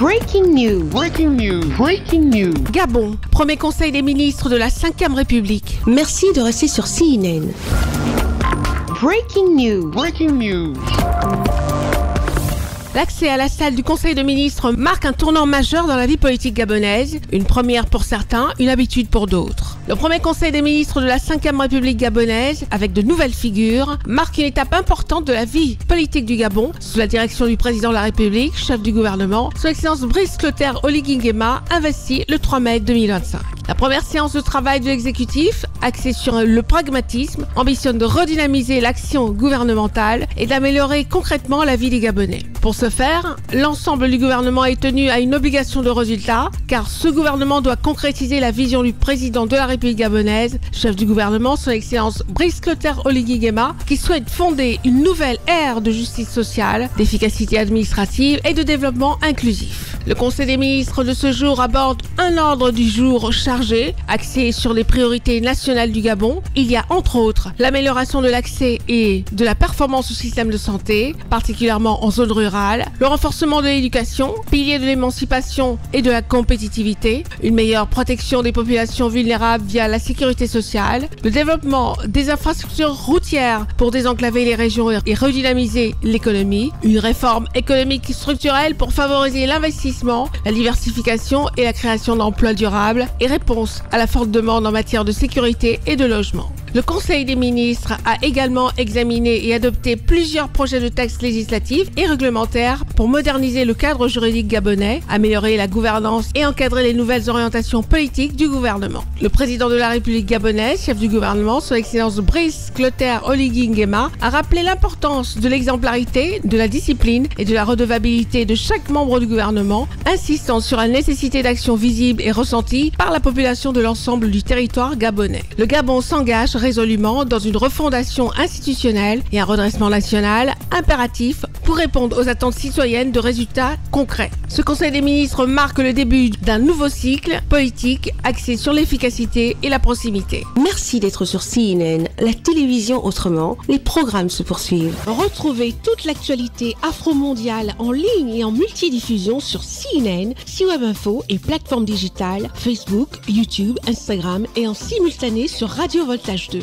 Breaking news. Breaking news. Breaking news. Gabon, premier conseil des ministres de la 5e République. Merci de rester sur CNN. Breaking news. Breaking news. L'accès à la salle du Conseil de ministres marque un tournant majeur dans la vie politique gabonaise, une première pour certains, une habitude pour d'autres. Le premier Conseil des ministres de la 5e République gabonaise, avec de nouvelles figures, marque une étape importante de la vie politique du Gabon, sous la direction du président de la République, chef du gouvernement, Son Excellence Brice Clotaire Oligui Nguema, investi le 3 mai 2025. La première séance de travail de l'exécutif, axée sur le pragmatisme, ambitionne de redynamiser l'action gouvernementale et d'améliorer concrètement la vie des Gabonais. Pour ce faire, l'ensemble du gouvernement est tenu à une obligation de résultat, car ce gouvernement doit concrétiser la vision du président de la République gabonaise, chef du gouvernement, Son Excellence Brice Clotaire Oligui Nguema, qui souhaite fonder une nouvelle ère de justice sociale, d'efficacité administrative et de développement inclusif. Le Conseil des ministres de ce jour aborde un ordre du jour chargé, axé sur les priorités nationales du Gabon. Il y a entre autres l'amélioration de l'accès et de la performance au système de santé, particulièrement en zone rurale, le renforcement de l'éducation, pilier de l'émancipation et de la compétitivité, une meilleure protection des populations vulnérables via la sécurité sociale, le développement des infrastructures routières pour désenclaver les régions et redynamiser l'économie, une réforme économique structurelle pour favoriser l'investissement, la diversification et la création d'emplois durables et réponse à la forte demande en matière de sécurité et de logement. Le Conseil des ministres a également examiné et adopté plusieurs projets de textes législatifs et réglementaires pour moderniser le cadre juridique gabonais, améliorer la gouvernance et encadrer les nouvelles orientations politiques du gouvernement. Le président de la République gabonaise, chef du gouvernement, Son Excellence Brice Clotaire Oligui Nguema, a rappelé l'importance de l'exemplarité, de la discipline et de la redevabilité de chaque membre du gouvernement, insistant sur la nécessité d'actions visibles et ressenties par la population de l'ensemble du territoire gabonais. Le Gabon s'engage résolument dans une refondation institutionnelle et un redressement national impératif pour répondre aux attentes citoyennes de résultats concrets. Ce Conseil des ministres marque le début d'un nouveau cycle politique axé sur l'efficacité et la proximité. Merci d'être sur CNN, la télévision autrement. Les programmes se poursuivent. Retrouvez toute l'actualité afro-mondiale en ligne et en multidiffusion sur CNN, C-Web Info et plateformes digitales, Facebook, YouTube, Instagram et en simultané sur Radio Voltage 2.